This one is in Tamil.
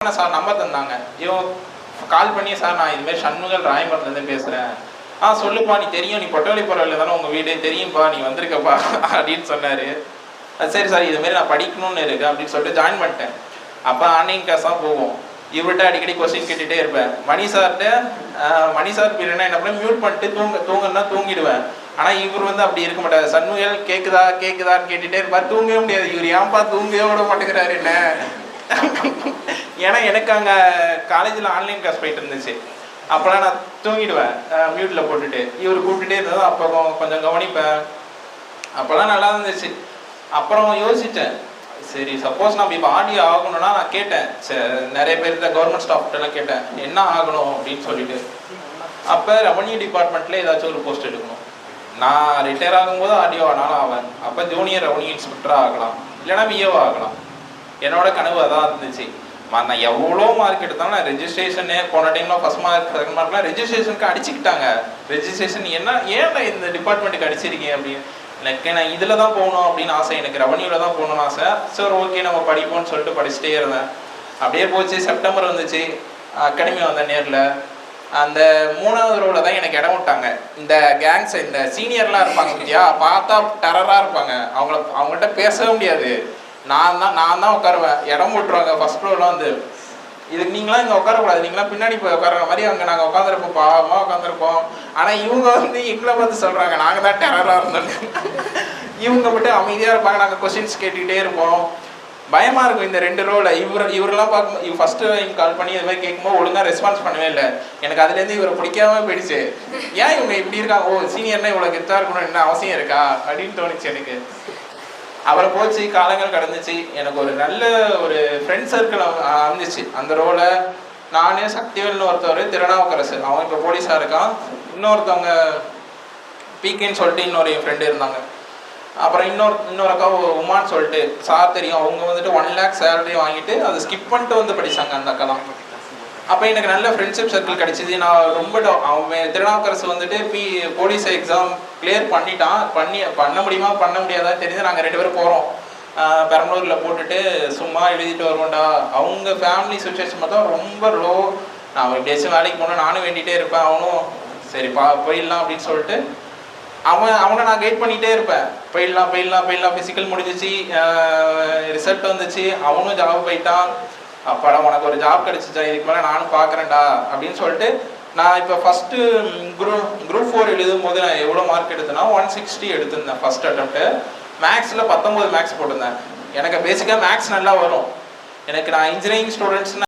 வாங்கின சார் நம்பர் தந்தாங்க. இவன் கால் பண்ணி, சார் நான் இதுமாரி சண்முகல் ராயம்பரத்துலேருந்து பேசுகிறேன். சொல்லுப்பா, நீ தெரியும், நீ பொட்டவழிப்புறையில் தானே உங்கள் வீடு, தெரியும்ப்பா, நீ வந்திருக்கப்பா அப்படின்னு சொன்னார். சரி சார், இதுமாரி நான் படிக்கணும்னு இருக்கு அப்படின்னு சொல்லிட்டு ஜாயின் பண்ணிட்டேன். அப்போ ஆன்லைன் கிளாஸ் தான் போவோம். இவர்கிட்ட அடிக்கடி கொஸ்டின் கேட்டுகிட்டே இருப்பேன். மணி சார் பீரியட்னா என்ன பண்ண, மியூட் பண்ணிட்டு தூங்கன்னா தூங்கிடுவேன். ஆனால் இவர் வந்து அப்படி இருக்க மாட்டார். சண்முகல் கேட்குதான்னு கேட்டுகிட்டே இருப்பார். தூங்கவே முடியாது. இவர் ஏன்பா தூங்கவே விட மாட்டேங்கிறாரு என்ன. ஏன்னா எனக்கு அங்கே காலேஜில் ஆன்லைன் கிளாஸ் போயிட்டு இருந்துச்சு. அப்போலாம் நான் தூங்கிடுவேன் மியூட்டில் போட்டுட்டு. இவர் கூப்பிட்டுட்டே இருந்ததும் அப்போ கொஞ்சம் கவனிப்பேன். அப்போல்லாம் நல்லா இருந்துச்சு. அப்புறம் யோசித்தேன், சரி சப்போஸ் நம்ம இப்போ ஆடியோ ஆகணும்னா நான் கேட்டேன். நிறைய பேர் இந்த கவர்மெண்ட் ஸ்டாஃப்ட்டெல்லாம் கேட்டேன் என்ன ஆகணும் அப்படின்னு சொல்லிட்டு. அப்போ ரெவன்யூ டிபார்ட்மெண்ட்டில் ஏதாச்சும் ஒரு போஸ்ட் எடுக்கணும். நான் ரிட்டையர் ஆகும்போது ஆடியோ ஆனாலும் ஆவேன். அப்போ ஜூனியர் ரெவன்யூ இன்ஸ்பெக்டராக ஆகலாம், இல்லைனா விஏஓ ஆகலாம். என்னோட கனவு அதான் இருந்துச்சு. நான் எவ்வளோ மார்க் எடுத்தாலும் நான் ரெஜிஸ்ட்ரேஷனு போன டைமில் ஃபஸ்ட் மார்க் செகண்ட் மார்க்லாம் ரெஜிஸ்ட்ரேஷனுக்கு அடிச்சுக்கிட்டாங்க. ரெஜிஸ்ட்ரேஷன் ஏன்டா இந்த டிபார்ட்மெண்ட்டுக்கு அடிச்சிருக்கீங்க அப்படின்னு. எனக்கு நான் இதில் தான் போகணும் அப்படின்னு ஆசை, எனக்கு ரெவன்யூவில் தான் போகணும்னு ஆசை. சரி ஓகே நம்ம படிப்போம்னு சொல்லிட்டு படிச்சுட்டே இருந்தேன். அப்படியே போச்சு. செப்டம்பர் வந்துச்சு, அகாடமி வந்தேன் நேரில். அந்த 3வது ரோவில் தான் எனக்கு இடம் விட்டாங்க. இந்த கேங்ஸ், இந்த சீனியர்லாம் இருப்பாங்க இல்லையா, பார்த்தா டெரராக இருப்பாங்க. அவங்கள்ட்ட பேசவே முடியாது. நான் தான் உட்காருவேன். இடம் விட்டுருவாங்க ஃபர்ஸ்ட் ரோவில் வந்து. இதுக்கு நீங்களாம் இங்கே உட்காரக்கூடாது, நீங்களாம் பின்னாடி போய் உட்கார மாதிரி அங்கே நாங்கள் உட்காந்துருப்போம், பாவமாக உட்காந்துருப்போம். ஆனால் இவங்க வந்து எங்களை பார்த்து சொல்கிறாங்க நாங்கள் தான் டெரராக இருந்தோம். இவங்க மட்டும் அமைதியாக இருப்பாங்க, நாங்கள் கொஸ்டின்ஸ் கேட்டுக்கிட்டே இருப்போம். பயமாக இருக்கும் இந்த 2 ரோவில். இவரெல்லாம் பார்க்கும். ஃபஸ்ட்டு கால் பண்ணி இது மாதிரி கேட்கும்போது ஒழுங்காக ரெஸ்பான்ஸ் பண்ணவே இல்லை. எனக்கு அதுலேருந்து இவரை பிடிக்காம போயிடுச்சு. ஏன் இவங்க இப்படி இருக்காங்க, ஓ சீனியர்னா இவ்வளோ கெத்தாக இருக்கணும் என்ன அவசியம் இருக்கா அப்படின்னு தோணுச்சு எனக்கு. அப்புறம் போச்சு, காலங்கள் கடந்துச்சு. எனக்கு ஒரு நல்ல ஒரு ஃப்ரெண்ட் சர்க்கிள் அமைஞ்சிச்சு அந்த ரோல. நானே, சக்திவேல்னு ஒருத்தவர், திருநாவுக்கரசு, அவன் இப்போ போலீஸாக இருக்கான். இன்னொருத்தவங்க பிகேன்னு சொல்லிட்டு இன்னொரு என் ஃப்ரெண்டு இருந்தாங்க. அப்புறம் இன்னொரு அக்கா உமான்னு சொல்லிட்டு சார் தெரியும். அவங்க வந்துட்டு 1 lakh சேலரி வாங்கிட்டு அதை ஸ்கிப் பண்ணிட்டு வந்து படித்தாங்க அந்த அக்கா தான். அப்போ எனக்கு நல்ல ஃப்ரெண்ட்ஷிப் சர்க்கிள் கிடச்சிது. நான் ரொம்ப அவன் திருநாவுக்கரசு வந்துட்டு போலீஸ் எக்ஸாம் கிளியர் பண்ணிட்டான். பண்ண முடியுமா பண்ண முடியாதா தெரிஞ்சு நாங்கள் 2 பேரும் போகிறோம். பெரம்பலூரில் போட்டுட்டு சும்மா எழுதிட்டு வருவோம்டா. அவங்க ஃபேமிலி சுச்சுவேஷன் பார்த்தா ரொம்ப லோ. நான் எப்படியாச்சும் வேலைக்கு போனால் நானும் வேண்டிகிட்டே இருப்பேன். அவனும் சரி போயிடலாம் அப்படின்னு சொல்லிட்டு அவனை நான் கைட் பண்ணிகிட்டே இருப்பேன். போயிடலாம். ஃபிசிக்கல் முடிஞ்சிச்சு, ரிசல்ட் வந்துச்சு, அவனும் ஜாப் போயிட்டான். அப்பாடா உனக்கு ஒரு ஜாப் கிடச்சிச்சா, இதுக்கு மேலே நானும் பார்க்குறேன்டா அப்படின்னு சொல்லிட்டு நான் இப்போ ஃபஸ்ட்டு குரூப் 4 எழுதும் போது நான் எவ்வளோ மார்க் எடுத்தேன்னா 160 எடுத்திருந்தேன் ஃபஸ்ட் அட்டம்ப்ட்டு. மேக்ஸில் 19 மேக்ஸ் போட்டிருந்தேன். எனக்கு பேசிக்காக மேக்ஸ் நல்லா வரும். நான் இன்ஜினியரிங் ஸ்டூடெண்ட்ஸ்னு